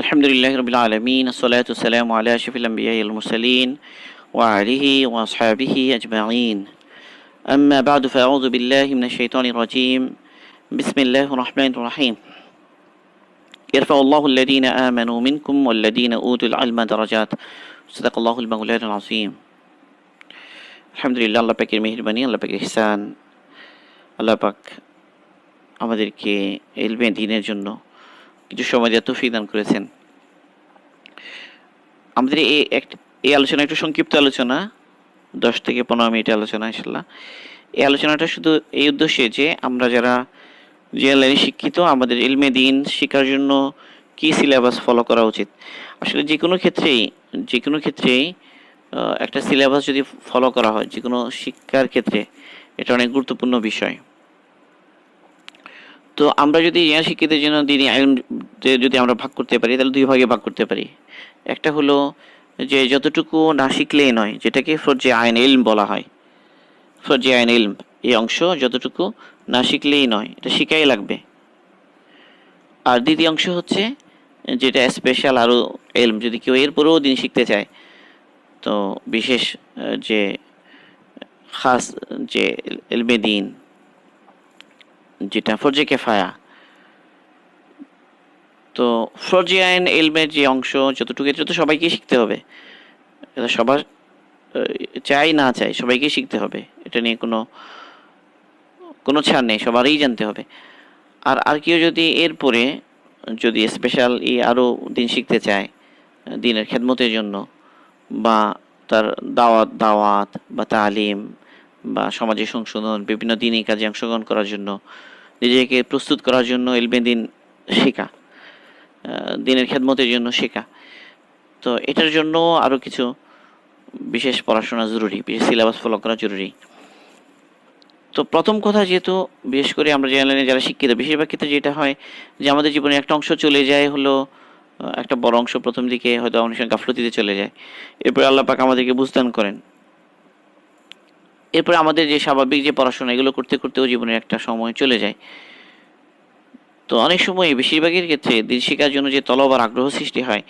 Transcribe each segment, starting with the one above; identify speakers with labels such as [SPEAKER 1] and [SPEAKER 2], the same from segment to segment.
[SPEAKER 1] আলহামদুলিল্লাহি রাব্বিল আলামিন আসসালাতু ওয়াসসালামু আলা আশরাফিল আমবিয়াইল মুরসালিন ওয়া আলিহি ওয়া আসহাবিহি আজমাইন আম্মা বা'দু ফাআউযু বিল্লাহি মিনাশ শাইতানির রাজীম বিসমিল্লাহির রহমানির রহিম ইয়ারফাউল্লাহু আল্লাযীনা আমানু মিনকুম ওয়াল্লাযীনা উতুল ইলমা দারাজাত সাদাকাল্লাহুল মাওলানাল আযীম। আলহামদুলিল্লাহ, আল্লাহ পাকের মেহেরবানি, আল্লাহ পাকের ইহসান, আল্লাহ পাক আমাদেরকে ইলমে দ্বীনের জন্য কিছু সময় দিয়ে তৌফিক দান করেছেন। আমাদের এই আলোচনা একটু সংক্ষিপ্ত আলোচনা, 10 থেকে 15 মিনিট আলোচনা ইনশাল্লাহ। এই আলোচনাটা শুধু এই উদ্দেশ্যে যে আমরা যারা যে লাইনে শিক্ষিত, আমাদের ইলমে দ্বীন শেখার জন্য কি সিলেবাস ফলো করা উচিত। আসলে যে কোনো ক্ষেত্রেই একটা সিলেবাস যদি ফলো করা হয় যে কোনো শিক্ষার ক্ষেত্রে, এটা অনেক গুরুত্বপূর্ণ বিষয়। তো আমরা যদি শিক্ষিতের জন্য দ্বীনি ইলম যদি আমরা ভাগ করতে পারি, তাহলে দুই ভাগে ভাগ করতে পারি। একটা হলো যে যতটুকু না শিখলেই নয়, যেটাকে ফরজে আইন ইলম বলা হয়। ফরজে আইন ইলম এই অংশ যতটুকু না শিখলেই নয়, এটা শিখাই লাগবে। আর দ্বিতীয় অংশ হচ্ছে যেটা স্পেশাল আরও ইলম, যদি কেউ এরপরেও দিন শিখতে চায়, তো বিশেষ যে খাস যে ইলমে দ্বীন, যেটা ফরজে কেফায়া। তো ফরজে আইন ইলমের যে অংশ যতটুকু, এটা তো সবাইকেই শিখতে হবে। এটা সবার চাই না চাই সবাইকেই শিখতে হবে, এটা নিয়ে কোনো ছাড় নেই, সবারই জানতে হবে। আর কেউ যদি এরপরে যদি স্পেশাল আরও দিন শিখতে চায় দিনের খেদমতের জন্য, বা তার দাওয়াত বা তালিম বা সমাজের সংশোধন, বিভিন্ন দিনই কাজে অংশগ্রহণ করার জন্য, নিজেকে প্রস্তুত করার জন্য ইলমে দ্বীন শেখা, দিনের খেদমতের জন্য শেখা, তো এটার জন্য আরও কিছু বিশেষ পড়াশোনা জরুরি, বিশেষ সিলেবাস ফলো করা জরুরি। তো প্রথম কথা, যেহেতু বিশেষ করে আমরা জেনারেলি যারা শিক্ষিত, বেশিরভাগ ক্ষেত্রে যেটা হয় যে আমাদের জীবনে একটা অংশ চলে যায়, হলো একটা বড় অংশ প্রথম দিকে হয়তো অনেক সময় গাফলতিতে চলে যায়। এরপরে আল্লাহ পাক আমাদেরকে বুঝদান করেন। এরপরে আমাদের যে স্বাভাবিক যে পড়াশোনা, এগুলো করতে করতেও জীবনের একটা সময় চলে যায়। তো অনেক সময় বেশিরভাগের ক্ষেত্রে দিন শেখার জন্য যে তলব আর আগ্রহ সৃষ্টি হয়,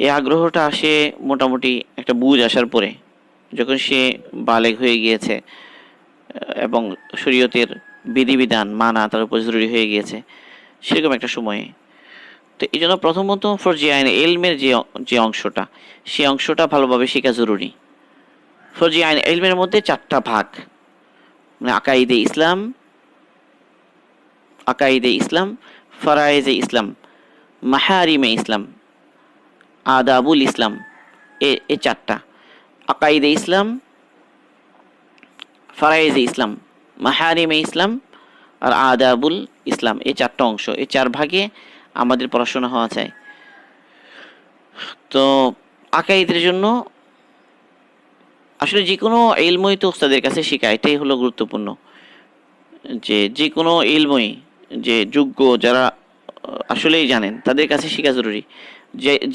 [SPEAKER 1] এই আগ্রহটা আসে মোটামুটি একটা বুঝ আসার পরে, যখন সে বালেগ হয়ে গিয়েছে এবং শরীয়তের বিধিবিধান মানা তার উপর জরুরি হয়ে গিয়েছে, সেরকম একটা সময়ে। তো এই জন্য প্রথমত ফরজে আইন ইলমের যে অংশটা, সেই অংশটা ভালোভাবে শেখা জরুরি। ফরজে আইন ইলমের মধ্যে 4টা ভাগ, মানে আকাইদে ইসলাম, ফারায়েজে ইসলাম, মাহারিমে ইসলাম, আদাবুল ইসলাম, এ 4টা। আকাইদে ইসলাম, ফারায়েজে ইসলাম, মাহারিমে ইসলাম আর আদাবুল ইসলাম, এই 4টা অংশ, এই 4 ভাগে আমাদের পড়াশোনা হওয়া চাই। তো আকাইদের জন্য আসলে যে কোনো ইলমই তো উস্তাদের কাছে শেখা, এটাই হলো গুরুত্বপূর্ণ। যে কোনো ইলমই যে যোগ্য, যারা আসলেই জানেন, তাদের কাছে শেখা জরুরি।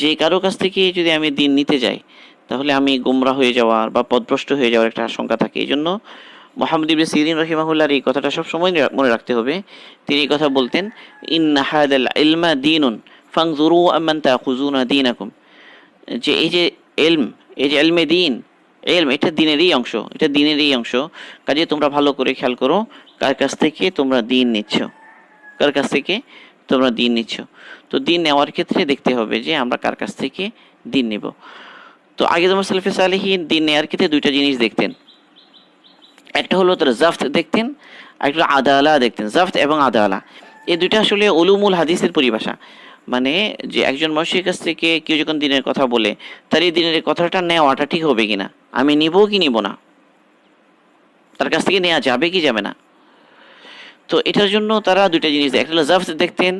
[SPEAKER 1] যে কারো কাছ থেকে যদি আমি দিন নিতে যাই, তাহলে আমি গুমরা হয়ে যাওয়ার বা পথভ্রষ্ট হয়ে যাওয়ার একটা আশঙ্কা থাকে। এই জন্য মুহাম্মদ ইবনে সিরিন রাহিমাহুল্লাহর এই কথাটা সব সময় মনে রাখতে হবে। তিনি এই কথা বলতেন, ইন্না হাদাল ইলমা দীনুন ফানজুরু আম্মান তাখুযুনা দীনাকুম। যে এই যে ইলমে দ্বীন, এটা দ্বীনেরই অংশ। কাজে তোমরা ভালো করে খেয়াল করো, কার কাছ থেকে তোমরা দ্বীন নিচ্ছ। তো দ্বীন নেওয়ার ক্ষেত্রে দেখতে হবে যে আমরা কার কাছ থেকে দ্বীন নেব। তো আগে তোমার সালেফে সালেহীন দ্বীন নেওয়ার ক্ষেত্রে 2টা জিনিস দেখতেন। একটা হলো তারা জাফত দেখতেন, আর একটা আদালা দেখতেন। জাফত এবং আদালা, এই 2টা আসলে উলুমুল হাদিসের পরিভাষা। মানে যে একজন মানুষের কাছ থেকে কেউ যখন দিনের কথা বলে, তার এই দিনের কথাটা নেওয়াটা ঠিক হবে কিনা, আমি নিব কি নিব না, তার কাছ থেকে নেওয়া যাবে কি যাবে না। তো এটার জন্য তারা 2টা জিনিস, একটা হলো জাফত দেখতেন।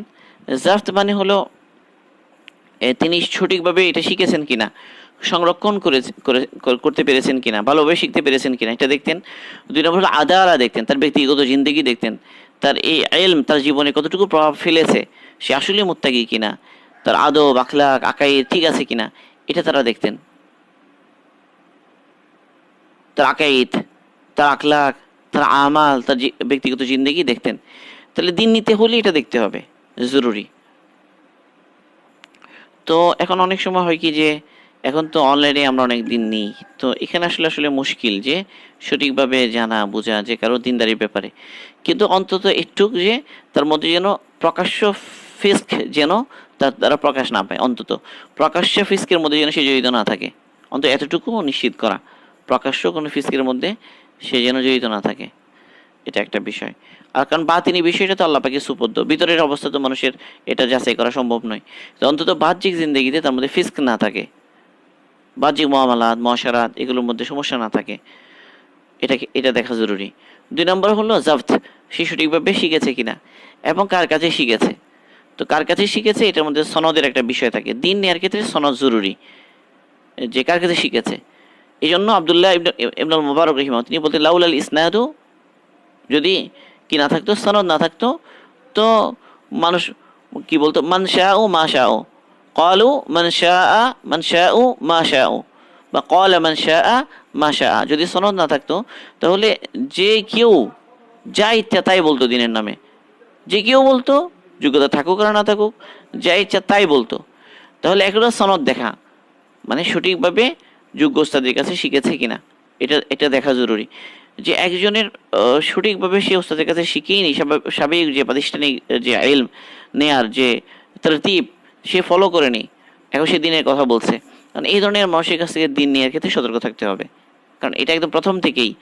[SPEAKER 1] জাফত মানে হলো তিনি সঠিকভাবে এটা শিখেছেন কিনা, সংরক্ষণ করতে পেরেছেন কিনা, ভালোভাবে শিখতে পেরেছেন কিনা, এটা দেখতেন। 2 নম্বর হলো আদালা দেখতেন, তার ব্যক্তিগত জিন্দেগি দেখতেন, তার এই ইলম তার জীবনে কতটুকু প্রভাব ফেলেছে, সে আসলে মুত্তাকি কিনা, তার আদব আখলাক আকাইদ ঠিক আছে কিনা, এটা তারা দেখতেন। তার আকাইদ, তার আখলাক, তার আমাল, তার ব্যক্তিগত জিন্দেগি দেখতেন। তাহলে দিন নিতে হলে এটা দেখতে হবে, জরুরি। তো এখন অনেক সময় হয় কি যে এখন তো অনলাইনে আমরা অনেক দিন নিই, তো এখানে আসলে আসলে মুশকিল যে সঠিকভাবে জানা বোঝা যে কারো দিনদারির ব্যাপারে, কিন্তু অন্তত একটু যে তার মধ্যে যেন প্রকাশ্য ফিস্ক যেন তার দ্বারা প্রকাশ না পায়, অন্তত প্রকাশ্য ফিস্কের মধ্যে যেন সে জড়িত না থাকে, অন্তত এতটুকু নিশ্চিত করা প্রকাশ্য কোনো ফিস্কের মধ্যে সে যেন জড়িত না থাকে। এটা একটা বিষয়। আর কারণ বাতিনি বিষয়টা তো আল্লাহ পাকের সুপর্দ, ভিতরের অবস্থা তো মানুষের এটা যাচাই করা সম্ভব নয়। তো অন্তত বাহ্যিক জিন্দগিতে তার মধ্যে ফিস্ক না থাকে, বাহ্যিক মুআমালাত মুআশারাত এগুলোর মধ্যে সমস্যা না থাকে, এটা দেখা জরুরি। 2 নম্বর হলো জাফত, সে সঠিকভাবে শিখেছে কিনা এবং কার কাছে শিখেছে। তো কার কাছে শিখেছে এটার মধ্যে সনদের একটা বিষয় থাকে, দিন নেয়ার ক্ষেত্রে সনদ জরুরি, যে কার কাছে শিখেছে। এই জন্য আব্দুল্লাহ ইবনুল মুবারক রাহিমাহুল্লাহ তিনি বলতেন লাউলাল ইসনাদু, যদি কি না থাকতো, সনদ না থাকতো, তো মানুষ কি বলতো, মান শাআ মা শাআ, ক্বালু মান শাআ মা শাআ, বা ক্বালা মান শাআ মা শাআ। যদি সনদ না থাকতো তাহলে যে কেউ যা ইচ্ছা তাই বলতো দিনের নামে, যে কেউ বলতো, যোগ্যতা থাকুক আর না থাকুক, যা ইচ্ছা তাই বলতো। তাহলে একটা সনদ দেখা মানে সঠিকভাবে যোগ্য ওস্তাদের কাছে শিখেছে কিনা, এটা এটা দেখা জরুরি। যে একজনের সঠিকভাবে সে ওস্তাদের কাছে শিখেই নি, স্বাভাবিক যে প্রাতিষ্ঠানিক যে ইলম নেয়ার যে তরতিব সে ফলো করেনি, এখন সে দিনের কথা বলছে। কারণ এই ধরনের মানুষের কাছ থেকে দিন নেওয়ার ক্ষেত্রে সতর্ক থাকতে হবে, কারণ এটা একদম প্রথম থেকেই।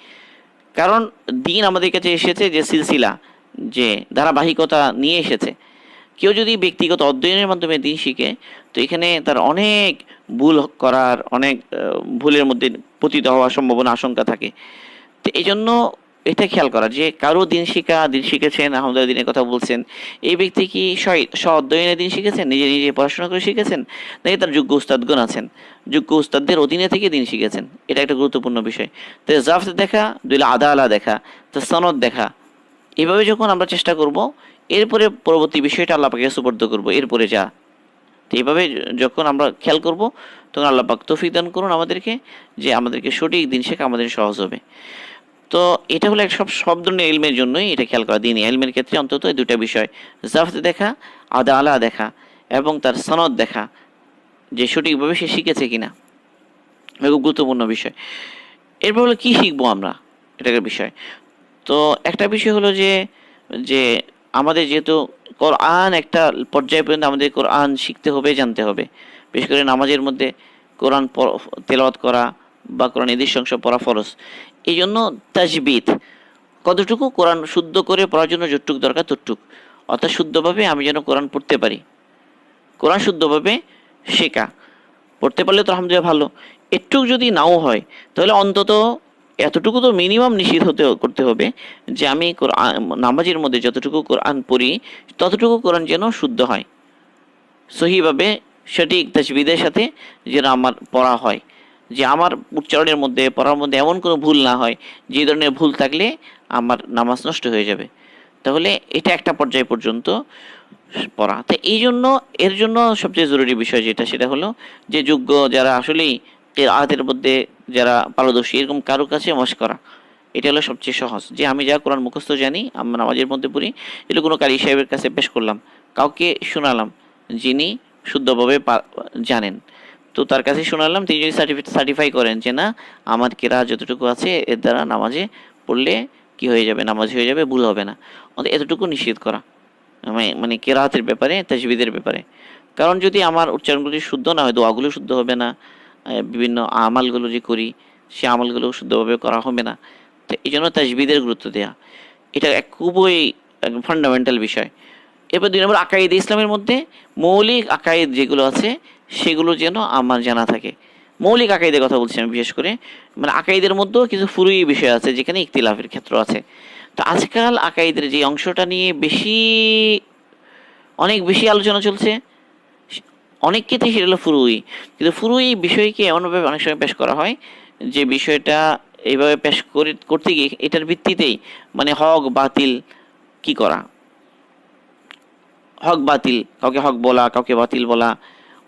[SPEAKER 1] কারণ দিন আমাদের কাছে এসেছে যে সিলসিলা, যে ধারাবাহিকতা নিয়ে এসেছে। কেউ যদি ব্যক্তিগত অধ্যয়নের মাধ্যমে দিন শিখে, তো এখানে তার অনেক ভুল করার, অনেক ভুলের মধ্যে পতিত হওয়ার সম্ভাবনা আশঙ্কা থাকে। তো এই জন্য এটা খেয়াল করা যে কারো দিন শিখেছেন, আহমদুল্লাহ দিনের কথা বলছেন, এই ব্যক্তি কি অধ্যয়নে দিন শিখেছেন, নিজে নিজে পড়াশোনা করে শিখেছেন, নাকি তার যোগ্য উস্তাদগণ আছেন, যোগ্য উস্তাদদের অধীনে থেকে দিন শিখেছেন। এটা একটা গুরুত্বপূর্ণ বিষয়। তো জাফত দেখা, দুইলা আদালা দেখা, তো সনদ দেখা, এভাবে যখন আমরা চেষ্টা করব, এরপরে পরবর্তী বিষয়টা আল্লাহ পাকে সুপর্দ করব, এরপরে যা। তো এইভাবে যখন আমরা খেয়াল করব, তখন আল্লাহ পাক তৌফিক দান করুন আমাদেরকে, যে আমাদেরকে সঠিক দিন শেখা আমাদের সহজ হবে। তো এটা হলো সব ধরনের ইলমের জন্যই এটা খেয়াল করা, দিন ইলমের ক্ষেত্রে অন্তত এই দুটা বিষয়, জাফত দেখা, আলা দেখা, এবং তার সনদ দেখা, যে সঠিকভাবে সে শিখেছে কিনা, খুব গুরুত্বপূর্ণ বিষয়। এরপর হলো কি শিখবো আমরা, এটা একটা বিষয়। তো একটা বিষয় হলো যে যে আমাদের যেহেতু কোরআন একটা পর্যায় পর্যন্ত আমাদের কোরআন শিখতে হবে, জানতে হবে। বিশেষ করে নামাজের মধ্যে কোরআন তেলাওয়াত করা বা কোরআন নির্দিষ্ট অংশ পড়া ফরজ। এই জন্য তাজবিদ, কতটুকু কোরআন শুদ্ধ করে পড়ার জন্য যতটুকু দরকার ততটুক, অর্থাৎ শুদ্ধভাবে আমি যেন কোরআন পড়তে পারি, কোরআন শুদ্ধভাবে শেখা। পড়তে পারলে তো আলহামদুলিল্লাহ ভালো, একটু যদি নাও হয় তাহলে অন্তত এতটুকু তো মিনিমাম নিশ্চিত করতে হবে যে আমি কোরআন নামাজের মধ্যে যতটুকু কোরআন পড়ি ততটুকু কোরআন যেন শুদ্ধ হয়, সহিভাবে সঠিক তাজবিদের সাথে যেন আমার পড়া হয়, যে আমার উচ্চারণের মধ্যে পড়ার মধ্যে এমন কোনো ভুল না হয় যে ধরনের ভুল থাকলে আমার নামাজ নষ্ট হয়ে যাবে। তাহলে এটা একটা পর্যায় পর্যন্ত পড়া। তো এই জন্য এর জন্য সবচেয়ে জরুরি বিষয় যেটা, সেটা হলো যে যোগ্য যারা আসলেই আয়াতের মধ্যে যারা পারদর্শী এরকম কারো কাছে মশ করা। এটা হলো সবচেয়ে সহজ, যে আমি যা কোরআন মুখস্থ জানি আমরা নামাজের মধ্যে পড়ি, এটা কোনো কারি সাহেবের কাছে পেশ করলাম, কাউকে শোনালাম যিনি শুদ্ধভাবে জানেন, তো তার কাছে শোনালাম, তিনি যদি সার্টিফাই করেন যে না আমার কেরা যতটুকু আছে এর দ্বারা নামাজে পড়লে কি হয়ে যাবে, নামাজ হয়ে যাবে, ভুল হবে না, অন্তত এতটুকু নিশ্চিত করা, মানে কেরাতের ব্যাপারে, তাজবিদের ব্যাপারে। কারণ যদি আমার উচ্চারণগুলি শুদ্ধ না হয়, দোয়াগুলো শুদ্ধ হবে না, বিভিন্ন আমালগুলো যে করি সে আমলগুলো শুদ্ধভাবে করা হবে না। তো এই জন্য তাজবিদের গুরুত্ব দেওয়া এটা এক খুবই ফান্ডামেন্টাল বিষয়। এবার 2 নম্বর আকাইদ, ইসলামের মধ্যে মৌলিক আকাইদ যেগুলো আছে সেগুলো যেন আমার জানা থাকে। মৌলিক আকাইদের কথা বলছি আমি, বিশেষ করে মানে আকাইদের মধ্যেও কিছু ফুরুই বিষয় আছে যেখানে ইখতিলাফের ক্ষেত্র আছে। তো আজকাল আকাইদের যে অংশটা নিয়ে অনেক বেশি আলোচনা চলছে, অনেক ক্ষেত্রে সেটা হলো ফুরুই। কিন্তু ফুরুই বিষয়কে এমনভাবে অনেক সময় পেশ করা হয় যে বিষয়টা এইভাবে করতে গিয়ে এটার ভিত্তিতেই মানে হক বাতিল কি করা, হক বাতিল, কাউকে হক বলা কাউকে বাতিল বলা,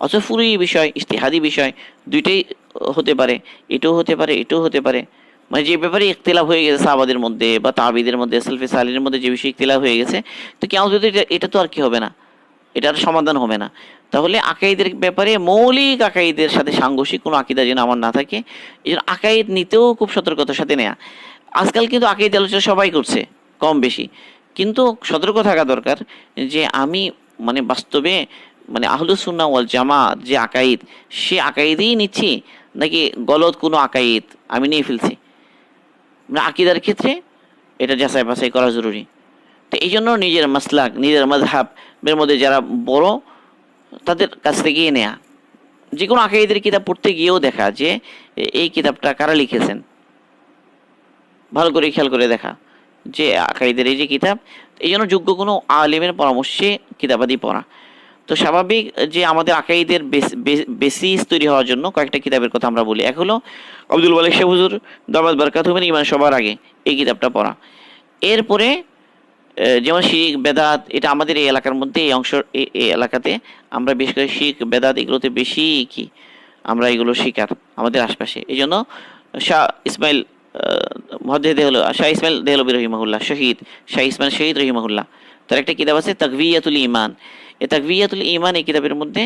[SPEAKER 1] অথচ ফুরুই বিষয় ইজতিহাদি বিষয়, দুইটাই হতে পারে, এটাও হতে পারে এটাও হতে পারে। মানে যে ব্যাপারে ইখতিলাফ হয়ে গেছে সাহাবাদের মধ্যে বা তাবিদের মধ্যে, সালফে সালিনের মধ্যে যে বিষয়ে ইখতিলাফ হয়ে গেছে, তো কেমন যদি এটা তো আর কি হবে না, এটার সমাধান হবে না। তাহলে আকাইদের ব্যাপারে মৌলিক আকাইদের সাথে সাংঘর্ষিক কোনো আকিদা যেন আমার না থাকে, এই জন্য আকাইদ নিতেও খুব সতর্কতার সাথে নেয়া। আজকাল কিন্তু আকাইদ আলোচনা সবাই করছে কম বেশি, কিন্তু সতর্ক থাকা দরকার যে আমি মানে বাস্তবে মানে আহলুস সুন্নাহ ওয়াল জামাত যে আকাইদ, সে আকাইদেই নিচ্ছি নাকি গলত কোনো আকাইদ আমি নিয়ে ফেলছি। মানে আকিদার ক্ষেত্রে এটা যাচাই বাছাই করা জরুরি। তো এই জন্য নিজের মাসলাক, নিজের মাযহাবের মধ্যে যারা বড় তাদের কাছ থেকে নেয়া, যে কোনো আকাইদের কিতাব পড়তে গিয়েও দেখা যে এই কিতাবটা কারা লিখেছেন, ভালো করে খেয়াল করে দেখা যে আকাইদের এই যে কিতাব, এই জন্য যোগ্য কোনো আলেমের পরামর্শে কিতাবাদি পড়া। তো স্বাভাবিক যে আমাদের আকাইদের বেসিস তৈরি হওয়ার জন্য কয়েকটা কিতাবের কথা আমরা বলি। এক হলো আব্দুল মালিক শাহ হুজুর দামাত বারকাতুহুর ঈমান সবার আগে এই কিতাবটা পড়া। এরপরে যেমন শিরক বেদাত, এটা আমাদের এই এলাকার মধ্যে এই অংশ এই এলাকাতে আমরা বিশেষ করে শিরক বেদাত এগুলোতে বেশি কি আমরা এগুলো শিকার আমাদের আশপাশে। এই জন্য শাহ ইসমাইল শাহ ইসমাইল দেহলবী রহিমাহুল্লাহ, শাহ ইসমাইল শহীদ রহিমাহুল্লাহ, তার একটা কিতাব আছে তাকভিয়াতুল ঈমান। এই তাকভিয়াতুল ঈমান এই কিতাবের মধ্যে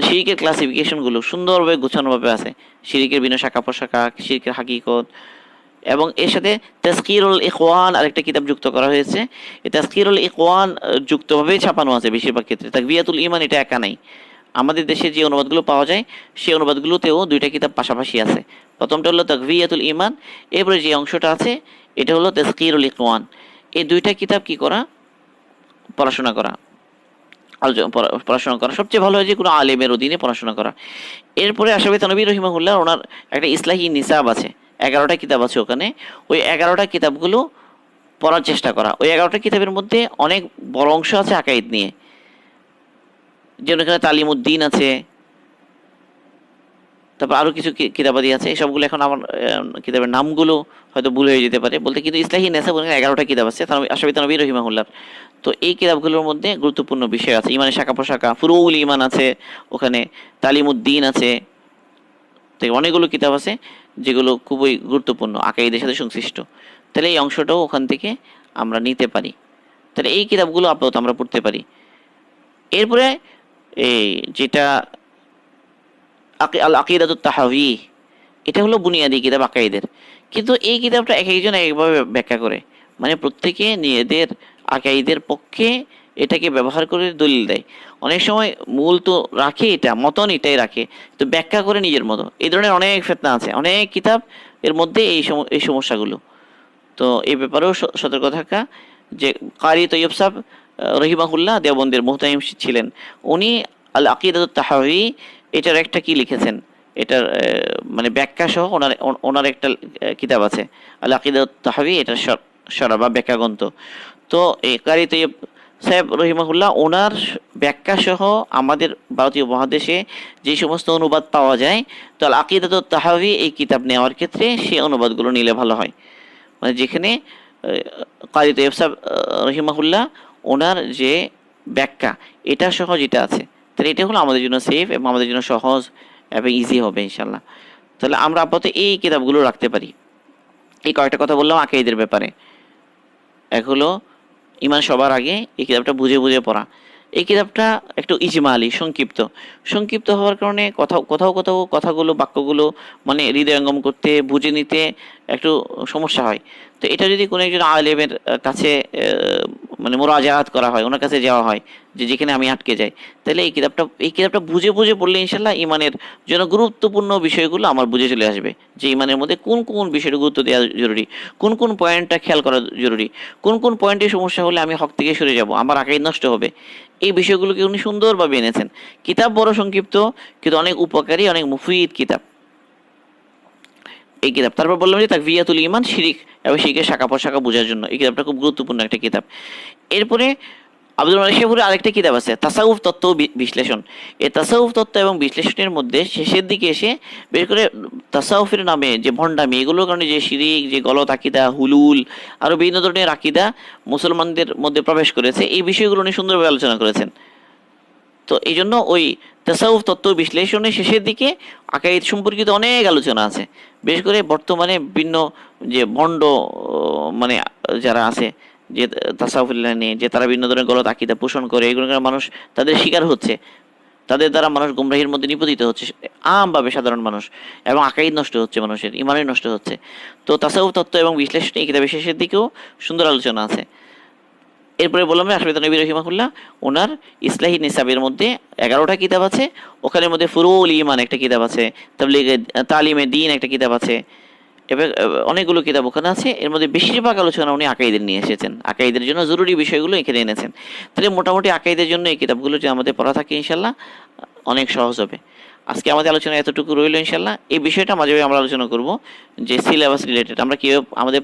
[SPEAKER 1] শিরকের ক্লাসিফিকেশনগুলো সুন্দরভাবে গোছানোভাবে আছে, শিরকের বিভিন্ন শাখা প্রশাখা, শিরকের হাকিকত, এবং এর সাথে তাজকিরুল ইখওয়ান আরেকটা কিতাব যুক্ত করা হয়েছে। এই তাজকিরুল ইখওয়ান যুক্তভাবে ছাপানো আছে বেশিরভাগ ক্ষেত্রে। তাকভিয়াতুল ঈমান এটা একা নাই, আমাদের দেশে যে অনুবাদগুলো পাওয়া যায় সেই অনুবাদগুলোতেও দুইটা কিতাব পাশাপাশি আছে। প্রথমটা হলো তাকভিয়াতুল ঈমান, এরপরে যে অংশটা আছে এটা হলো তাজকিরুল ইখওয়ান। এই দুইটা কিতাব কি করা, পড়াশোনা করা, পড়াশোনা করা সবচেয়ে ভালো হয় যে কোনো আলেমের অধীনে পড়াশোনা করা। এরপরে আশরাফি থানভী রহিমাহুল্লাহ ওনার একটা ইসলাহি নিসাব আছে, 11টা কিতাব আছে ওখানে। ওই 11টা কিতাবগুলো পড়ার চেষ্টা করা। ওই 11টা কিতাবের মধ্যে অনেক বড় অংশ আছে আকাইদ নিয়ে, যেমন এখানে তালিমুদ্দিন আছে, তারপর আরো কিছু কিতাবাদি আছে। সবগুলো এখন আমার কিতাবের নামগুলো হয়তো ভুল হয়ে যেতে পারে বলতে, কিন্তু ইসলাহি নিসাব 11টা কিতাব আছে আশরাফি থানভী রহিমাহুল্লাহ। তো এই কিতাবগুলোর মধ্যে গুরুত্বপূর্ণ বিষয় আছে, ইমানের শাখা প্রশাখা, ফুরুউল ইমান আছে ওখানে, তালিমুদ্দিন আছে, তো অনেকগুলো কিতাব আছে যেগুলো খুবই গুরুত্বপূর্ণ আকাইদের সাথে সংশ্লিষ্ট। তাহলে এই অংশটাও ওখান থেকে আমরা নিতে পারি। তাহলে এই কিতাবগুলো আপাতত আমরা পড়তে পারি। এরপরে এই যেটা আল আকিদাতুত তাহাউই, এটা হলো বুনিয়াদি কিতাব আকাইদের, কিন্তু এই কিতাবটা এক একজন একভাবে ব্যাখ্যা করে, মানে প্রত্যেকে নিজেদের আকাইদের পক্ষে এটাকে ব্যবহার করে দলিল দেয়। অনেক সময় মূল তো রাখে, এটা মতন এটাই রাখে, তো ব্যাখ্যা করে নিজের মতো। এই ধরনের অনেক ফিতনা আছে, অনেক কিতাব এর মধ্যে এই সমস্যাগুলো। তো এই ব্যাপারেও সতর্ক থাকা। যে কারি তৈয়ব সাহেব রহিমাহুল্লাহ দেওবন্দের মুহতামিম ছিলেন, উনি আল আকিদাতুত তাহাউই এটার একটা কি লিখেছেন, এটার মানে ব্যাখ্যা সহ ওনার একটা কিতাব আছে আল আকিদাতুত তাহাউই, এটার সরা বা ব্যাখ্যা গ্রন্থ। তো এই কারি তৈয়ব সাহেব রহিমাহুল্লাহ ওনার ব্যাখ্যা সহ আমাদের ভারতীয় মহাদেশে যে সমস্ত অনুবাদ পাওয়া যায়, তো আল আকিদাতুত তাহাউই এই কিতাব নেওয়ার ক্ষেত্রে সেই অনুবাদগুলো নিলে ভালো হয়। মানে যেখানে কারি তৈয়ব সাহেব রহিমাহুল্লাহ ওনার যে ব্যাখ্যা এটা সহ যেটা আছে, তাহলে এটা হলো আমাদের জন্য সেফ এবং আমাদের জন্য সহজ এবং ইজি হবে ইনশাল্লাহ। তাহলে আমরা আপাতত এই কিতাবগুলো রাখতে পারি। এই কয়েকটা কথা বললাম আকিদার ব্যাপারে। এক হলো ইমান সবার আগে, এই কিতাবটা বুঝে বুঝে পড়া। এই কিতাবটা একটু ইজমালি, সংক্ষিপ্ত হওয়ার কারণে কোথাও কথাগুলো বাক্যগুলো মানে হৃদয়ঙ্গম করতে বুঝে নিতে একটু সমস্যা হয়। তো এটা যদি কোনো একজন আলেমের কাছে মানে মুরাজাআত করা হয়, ওনার কাছে যাওয়া হয় যে যেখানে আমি আটকে যাই, তাহলে এই কিতাবটা বুঝে বুঝে পড়লে ইনশাল্লাহ ইমানের জন্য গুরুত্বপূর্ণ বিষয়গুলো আমার বুঝে চলে আসবে, যে ইমানের মধ্যে কোন কোন বিষয়টা গুরুত্ব দেওয়া জরুরি, কোন কোন পয়েন্টটা খেয়াল করা জরুরি, কোন কোন পয়েন্টে সমস্যা হলে আমি হক থেকে সরে যাব, আমার আকাইদ নষ্ট হবে। এই বিষয়গুলোকে উনি সুন্দরভাবে এনেছেন। কিতাব বড় সংক্ষিপ্ত, কিন্তু অনেক উপকারী, অনেক মুফিদ কিতাব এই কিতাব। তারপর বললাম যে তাকভিয়াতুল ঈমান, শিরিক এবং শিরকের শাখা প্রশাখা বোঝার জন্য এই কিতাবটা খুব গুরুত্বপূর্ণ একটা কিতাব। এরপরে আব্দুল মালিক শাহপুরের আরেকটা কিতাব আছে তাসাউফ তত্ত্ব বিশ্লেষণ। এই তাসাউফ তত্ত্ব এবং বিশ্লেষণের মধ্যে শেষের দিকে এসে বের করে তাসাউফের নামে যে ভণ্ডামি, এগুলোর কারণে যে শিরিক, যে গলত আকিদা, হুলুল, আরো বিভিন্ন ধরনের আকিদা মুসলমানদের মধ্যে প্রবেশ করেছে, এই বিষয়গুলো উনি সুন্দরভাবে আলোচনা করেছেন। তো এই জন্য ওই তাসাউফ তত্ত্ব বিশ্লেষণের শেষের দিকে আকাইদ সম্পর্কিত অনেক আলোচনা আছে। বিশেষ করে বর্তমানে বিভিন্ন যে ভণ্ড মানে যারা আছে, যে তাসাউফুল্লাহ নিয়ে যে তারা বিভিন্ন ধরনের গলত আকিদা পোষণ করে, এগুলো মানুষ তাদের শিকার হচ্ছে, তাদের দ্বারা মানুষ গুমরাহির মধ্যে নিপতিত হচ্ছে, আমভাবে সাধারণ মানুষ, এবং আকাইদ নষ্ট হচ্ছে, মানুষের ইমানই নষ্ট হচ্ছে। তো তাসাউফ তত্ত্ব এবং বিশ্লেষণ এই কিতাবের শেষের দিকেও সুন্দর আলোচনা আছে। এরপরে বললাম আশরাফ নবী রহিমাহুল্লাহ ওনার ইসলাহি নিসাবের মধ্যে 11টা কিতাব আছে, ওখানের মধ্যে ফুরুল ঈমান একটা কিতাব আছে, তাবলীগে তালিমে দ্বীন একটা কিতাব আছে, এবং অনেকগুলো কিতাব ওখানে আছে। এর মধ্যে বেশিরভাগ আলোচনা উনি আকাইদের নিয়ে এসেছেন, আকাইদের জন্য জরুরি বিষয়গুলো এখানে এনেছেন। তাহলে মোটামুটি আকাইদের জন্য এই কিতাবগুলো যদি আমাদের পড়া থাকে ইনশাল্লাহ অনেক সহজ হবে। আজকে আমাদের আলোচনা এতটুকু রইল ইনশাল্লাহ। এই বিষয়টা মাঝে মাঝে আমরা আলোচনা করব যে সিলেবাস রিলেটেড আমরা কীভাবে আমাদের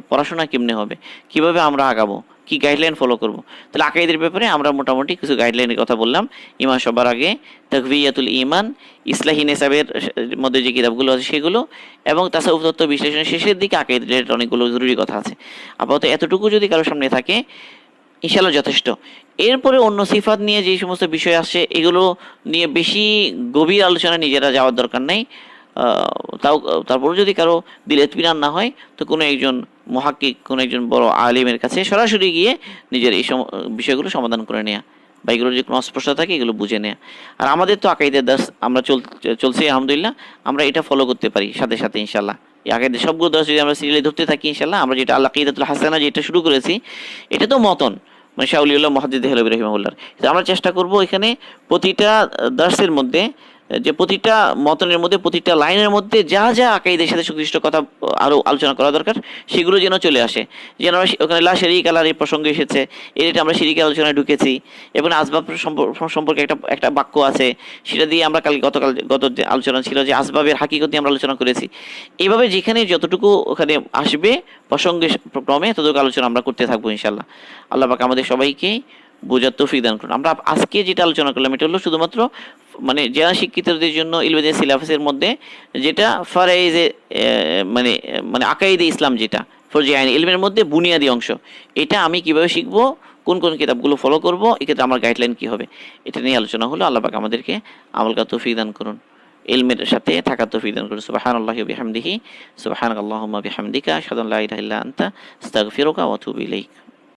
[SPEAKER 1] পড়াশোনা কেমনে হবে, কিভাবে আমরা আগাবো, কি গাইডলাইন ফলো করব। তাহলে আকাইদের ব্যাপারে আমরা মোটামুটি কিছু গাইডলাইনের কথা বললাম। ইমান সবার আগে, তাকভিয়াতুল ঈমান, ইসলাহি নিসাবের মধ্যে যে কিতাবগুলো আছে সেগুলো, এবং তাসাউফ তত্ত্ব বিশ্লেষণের শেষের দিকে আকাইদ রিলেটেড অনেকগুলো জরুরি কথা আছে। আপাতত এতটুকু যদি কারোর সামনে থাকে ইনশাল্লাহ যথেষ্ট। এরপরে অন্য সিফাত নিয়ে যে সমস্ত বিষয় আসছে এগুলো নিয়ে বেশি গভীর আলোচনা নিজেরা যাওয়ার দরকার নেই। তাও তারপর যদি কারো দিলে ইতমিনান না হয় তো কোনো একজন মুহাক্কিক, কোনো একজন বড় আলিমের কাছে সরাসরি গিয়ে নিজের এই বিষয়গুলো সমাধান করে নেওয়া, বা এগুলোর যে কোনো অস্পষ্টতা থাকে এগুলো বুঝে নেওয়া। আর আমাদের তো আকাইদের দাস আমরা চলছি আলহামদুলিল্লাহ, আমরা এটা ফলো করতে পারি সাথে সাথে ইনশাল্লাহ। এই আকাইদের সবগুলো দাস যদি আমরা সিরিয়ালে ধরতে থাকি ইনশাল্লাহ, আমরা যেটা আল আকিদাতুল হাসানা যেটা শুরু করেছি এটা তো মতন, মানে শাহ ওলিউল্লাহ মুহাদ্দিদ দেহলভী রাহিমাহুল্লাহর। আমরা চেষ্টা করব এখানে প্রতিটা দার্সের মধ্যে, যে প্রতিটা মতনের মধ্যে, প্রতিটা লাইনের মধ্যে যা যা আকাইদের সাথে সুনির্দিষ্ট কথা আরও আলোচনা করা দরকার সেগুলো যেন চলে আসে। যেন আমরা ওখানে লা শারীক আলার এই প্রসঙ্গ এসেছে, এটা আমরা শিরিকের আলোচনায় ঢুকেছি, এবং আসবাব সম্পর্কে একটা বাক্য আছে, সেটা দিয়ে আমরা গত যে আলোচনা ছিল যে আসবাবের হাকিকত দিয়ে আমরা আলোচনা করেছি। এইভাবে যেখানে যতটুকু ওখানে আসবে প্রসঙ্গের ক্রমে ততটুকু আলোচনা আমরা করতে থাকবো ইনশাল্লাহ। আল্লাহ পাক আমাদের সবাইকে বোঝার তৌফিক দান করুন। আমরা আজকে যেটা আলোচনা করলাম এটা হলো শুধুমাত্র মানে যারা শিক্ষিতদের জন্য ইলমে সিলাবাসের মধ্যে যেটা ফারাইজে মানে মানে আকাইদে ইসলাম, যেটা ফরজে আইন ইলমের মধ্যে বুনিয়াদি অংশ, এটা আমি কিভাবে শিখবো, কোন কোন কিতাবগুলো ফলো করবো, এক্ষেত্রে আমার গাইডলাইন কি হবে, এটা নিয়ে আলোচনা হলো। আল্লাহ পাক আমাদেরকে আমল করার তৌফিক দান করুন, ইলমের সাথে থাকার তৌফিক দান করুন। সুবহানাল্লাহি ওয়া বিহামদিহি, সুবহানাকাল্লাহুম্মা বিহামদিকা, আশহাদু আল্লা ইলাহা ইল্লা আনতা, আস্তাগফিরুকা ওয়া আতুবু ইলাইক।